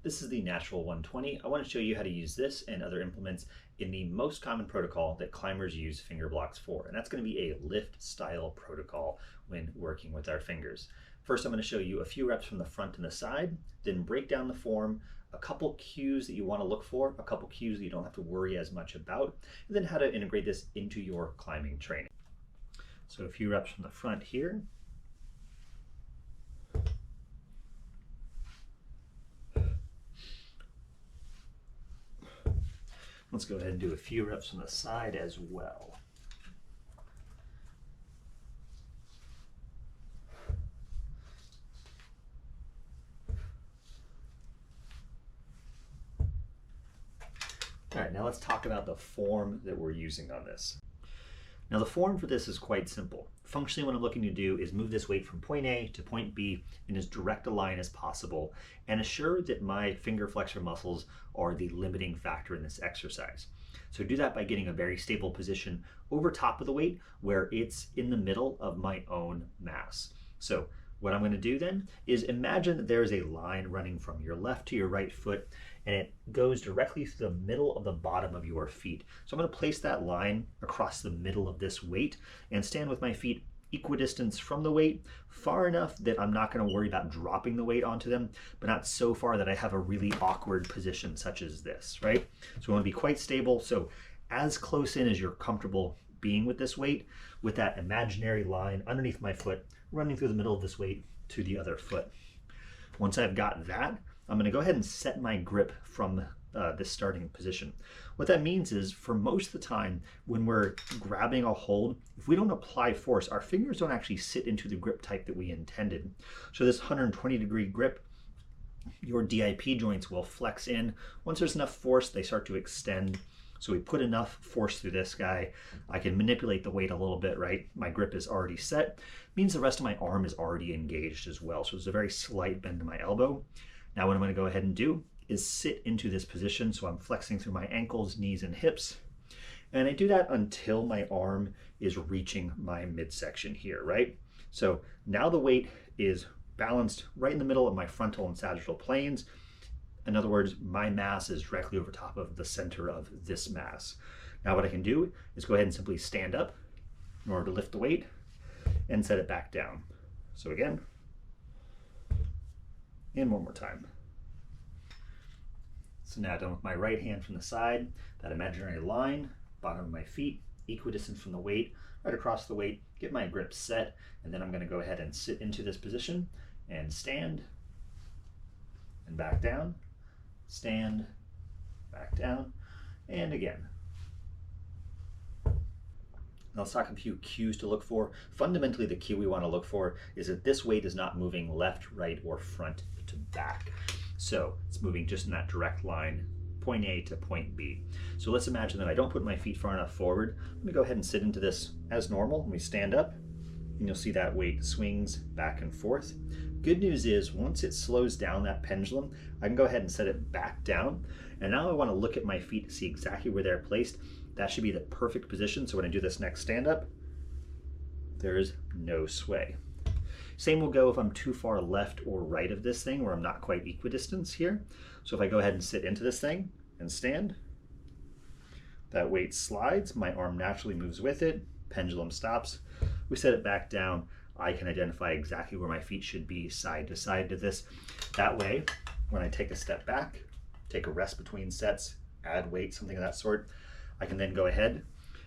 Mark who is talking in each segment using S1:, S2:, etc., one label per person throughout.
S1: This is the Natural 120. I want to show you how to use this and other implements in the most common protocol that climbers use Fingerblocks for, and that's going to be a lift style protocol when working with our fingers. First, I'm going to show you a few reps from the front and the side, then break down the form, a couple cues that you want to look for, a couple cues that you don't have to worry as much about, and then how to integrate this into your climbing training. So a few reps from the front here. Let's go ahead and do a few reps on the side as well. All right, now let's talk about the form that we're using on this. Now the form for this is quite simple. Functionally, what I'm looking to do is move this weight from point A to point B in as direct a line as possible and assure that my finger flexor muscles are the limiting factor in this exercise. So do that by getting a very stable position over top of the weight where it's in the middle of my own mass. So what I'm going to do then is imagine that there's a line running from your left to your right foot and it goes directly through the middle of the bottom of your feet. So I'm going to place that line across the middle of this weight and stand with my feet equidistant from the weight, far enough that I'm not going to worry about dropping the weight onto them, but not so far that I have a really awkward position such as this, right? So I want to be quite stable. So as close in as you're comfortable being with this weight, with that imaginary line underneath my foot, running through the middle of this weight to the other foot. Once I've got that, I'm going to go ahead and set my grip from this starting position. What that means is for most of the time when we're grabbing a hold, if we don't apply force, our fingers don't actually sit into the grip type that we intended. So this 120-degree grip, your DIP joints will flex in. Once there's enough force, they start to extend. So we put enough force through this guy. I can manipulate the weight a little bit, right? My grip is already set. Means the rest of my arm is already engaged as well. So there's a very slight bend to my elbow. Now what I'm going to go ahead and do is sit into this position. So I'm flexing through my ankles, knees, and hips. And I do that until my arm is reaching my midsection here, right? So now the weight is balanced right in the middle of my frontal and sagittal planes. In other words, my mass is directly over top of the center of this mass. Now what I can do is go ahead and simply stand up in order to lift the weight and set it back down. So again, and one more time. So now done with my right hand from the side, that imaginary line, bottom of my feet, equidistant from the weight, right across the weight, get my grip set, and then I'm going to go ahead and sit into this position and stand and back down, stand, back down, and again. Now let's talk a few cues to look for. Fundamentally, the cue we want to look for is that this weight is not moving left, right, or front to back. So it's moving just in that direct line, point A to point B. So let's imagine that I don't put my feet far enough forward. Let me go ahead and sit into this as normal. Let me stand up, and you'll see that weight swings back and forth. Good news is once it slows down that pendulum, I can go ahead and set it back down. And now I want to look at my feet to see exactly where they're placed. That should be the perfect position. So when I do this next stand up, there is no sway. Same will go if I'm too far left or right of this thing where I'm not quite equidistant here. So if I go ahead and sit into this thing and stand, that weight slides, my arm naturally moves with it, pendulum stops. We set it back down. I can identify exactly where my feet should be side to side to this. That way, when I take a step back, take a rest between sets, add weight, something of that sort, I can then go ahead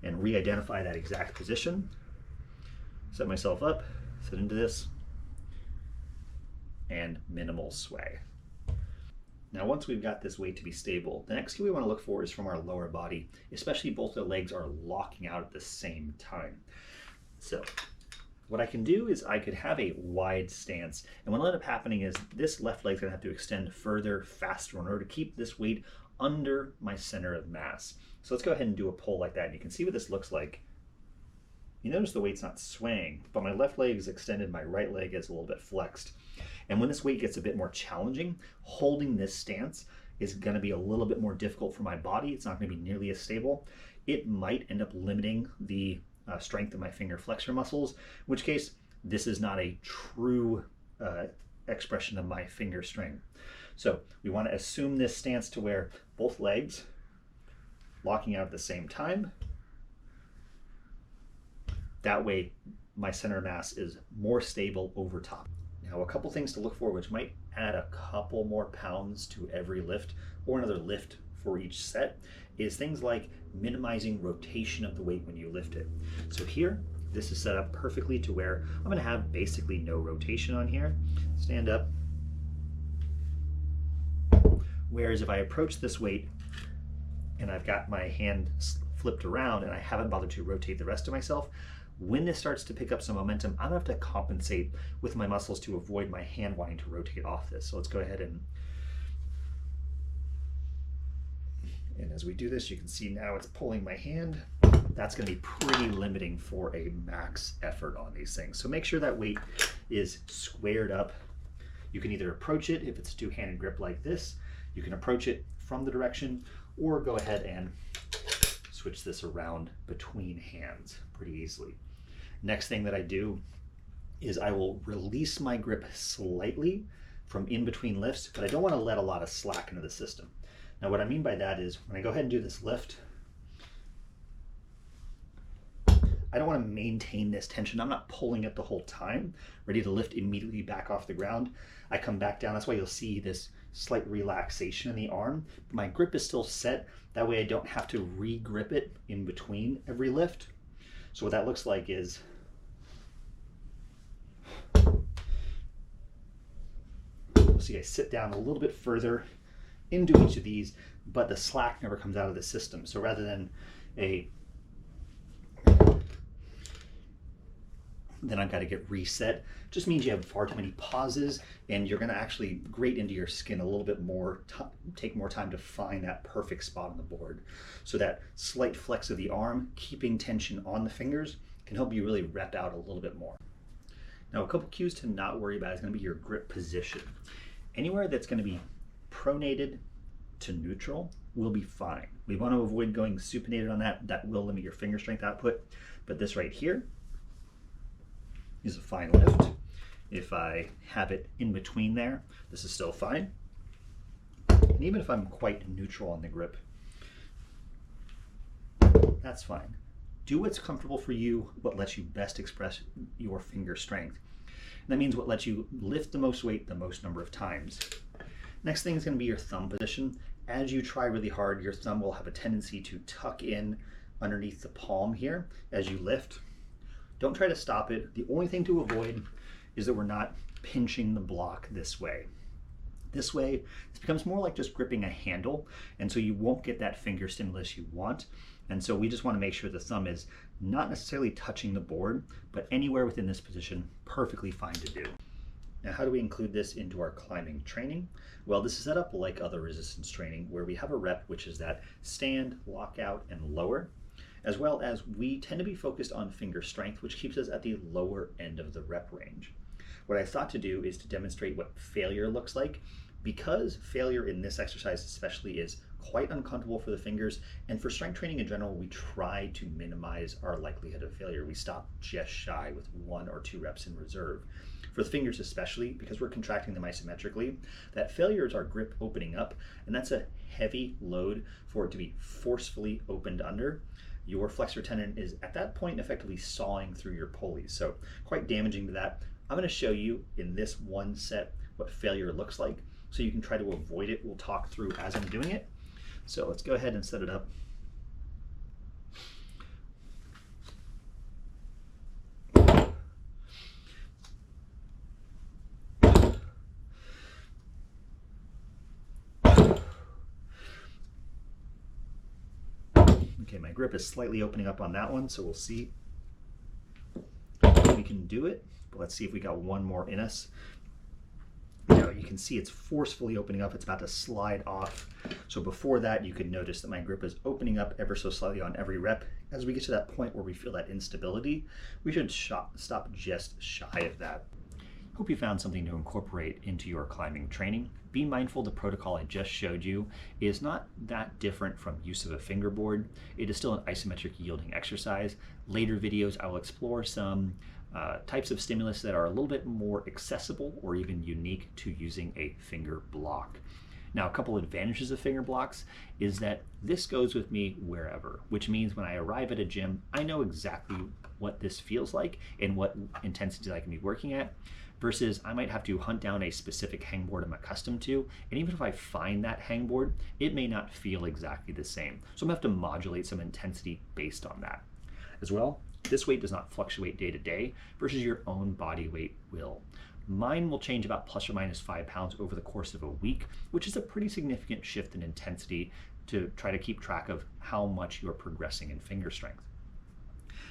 S1: and re-identify that exact position, set myself up, sit into this, and minimal sway. Now once we've got this weight to be stable, the next cue we want to look for is from our lower body, especially both the legs are locking out at the same time. So what I can do is I could have a wide stance, and what'll end up happening is this left leg's gonna have to extend further, faster in order to keep this weight under my center of mass. So let's go ahead and do a pull like that, and you can see what this looks like. You notice the weight's not swaying, but my left leg is extended, my right leg is a little bit flexed. And when this weight gets a bit more challenging, holding this stance is gonna be a little bit more difficult for my body. It's not gonna be nearly as stable. It might end up limiting the strength of my finger flexor muscles, in which case this is not a true expression of my finger strength. So we want to assume this stance to where both legs locking out at the same time. That way my center of mass is more stable over top. Now, a couple things to look for, which might add a couple more pounds to every lift or another lift for each set, is things like minimizing rotation of the weight when you lift it. So here, this is set up perfectly to where I'm going to have basically no rotation on here. Stand up. Whereas if I approach this weight and I've got my hand flipped around and I haven't bothered to rotate the rest of myself, when this starts to pick up some momentum, I'm gonna have to compensate with my muscles to avoid my hand wanting to rotate off this. So let's go ahead and as we do this, you can see now it's pulling my hand. That's gonna be pretty limiting for a max effort on these things. So make sure that weight is squared up. You can either approach it, if it's a two-handed grip like this, you can approach it from the direction, or go ahead and switch this around between hands pretty easily. Next thing that I do is I will release my grip slightly from in between lifts, but I don't want to let a lot of slack into the system. Now what I mean by that is when I go ahead and do this lift, I don't want to maintain this tension. I'm not pulling it the whole time, ready to lift immediately back off the ground. I come back down. That's why you'll see this slight relaxation in the arm. My grip is still set. That way I don't have to re-grip it in between every lift. So what that looks like is you'll see I sit down a little bit further into each of these, but the slack never comes out of the system. So rather than then I've got to get reset. Just means you have far too many pauses and you're going to actually grate into your skin a little bit more, take more time to find that perfect spot on the board. So that slight flex of the arm, keeping tension on the fingers, can help you really rep out a little bit more. Now, a couple cues to not worry about is going to be your grip position. Anywhere that's going to be pronated to neutral will be fine. We want to avoid going supinated on that. That will limit your finger strength output. But this right here is a fine lift. If I have it in between there, this is still fine. And even if I'm quite neutral on the grip, that's fine. Do what's comfortable for you, what lets you best express your finger strength. And that means what lets you lift the most weight the most number of times. Next thing is going to be your thumb position. As you try really hard, your thumb will have a tendency to tuck in underneath the palm here as you lift. Don't try to stop it. The only thing to avoid is that we're not pinching the block this way. This way, this becomes more like just gripping a handle, and so you won't get that finger stimulus you want. And so we just want to make sure the thumb is not necessarily touching the board, but anywhere within this position, perfectly fine to do. Now, how do we include this into our climbing training? Well, this is set up like other resistance training where we have a rep, which is that stand, lock out, and lower, as well as we tend to be focused on finger strength, which keeps us at the lower end of the rep range. What I thought to do is to demonstrate what failure looks like, because failure in this exercise especially is quite uncomfortable for the fingers, and for strength training in general, we try to minimize our likelihood of failure. We stop just shy with 1 or 2 reps in reserve. For the fingers especially, because we're contracting them isometrically, that failure is our grip opening up, and that's a heavy load for it to be forcefully opened under. Your flexor tendon is at that point effectively sawing through your pulleys, so quite damaging to that. I'm going to show you in this one set what failure looks like, so you can try to avoid it. We'll talk through as I'm doing it. So let's go ahead and set it up. Okay, my grip is slightly opening up on that one, so we'll see if we can do it. But let's see if we got one more in us. Now you can see it's forcefully opening up. It's about to slide off. So before that, you can notice that my grip is opening up ever so slightly on every rep. As we get to that point where we feel that instability, we should stop just shy of that. Hope you found something to incorporate into your climbing training. Be mindful the protocol I just showed you is not that different from use of a fingerboard. It is still an isometric yielding exercise. Later videos I will explore some types of stimulus that are a little bit more accessible or even unique to using a finger block. Now, a couple advantages of finger blocks is that this goes with me wherever, which means when I arrive at a gym, I know exactly what this feels like and what intensities I can be working at, versus I might have to hunt down a specific hangboard I'm accustomed to, and even if I find that hangboard, it may not feel exactly the same. So I'm gonna have to modulate some intensity based on that. As well, this weight does not fluctuate day to day versus your own body weight will. Mine will change about plus or minus 5 pounds over the course of a week, which is a pretty significant shift in intensity to try to keep track of how much you're progressing in finger strength.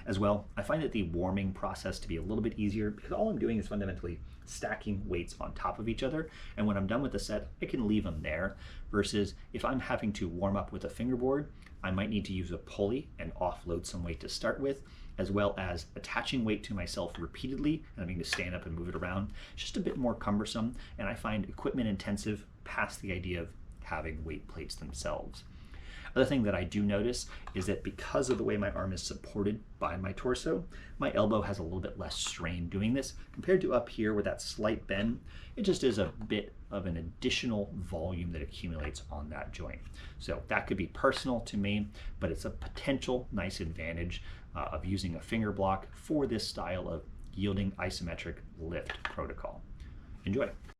S1: As well, I find that the warming process to be a little bit easier because all I'm doing is fundamentally stacking weights on top of each other, and when I'm done with the set, I can leave them there, versus if I'm having to warm up with a fingerboard, I might need to use a pulley and offload some weight to start with, as well as attaching weight to myself repeatedly and having to stand up and move it around. It's just a bit more cumbersome, and I find equipment intensive past the idea of having weight plates themselves. Other thing that I do notice is that because of the way my arm is supported by my torso, my elbow has a little bit less strain doing this compared to up here with that slight bend. It just is a bit of an additional volume that accumulates on that joint. So that could be personal to me, but it's a potential nice advantage of using a finger block for this style of yielding isometric lift protocol. Enjoy.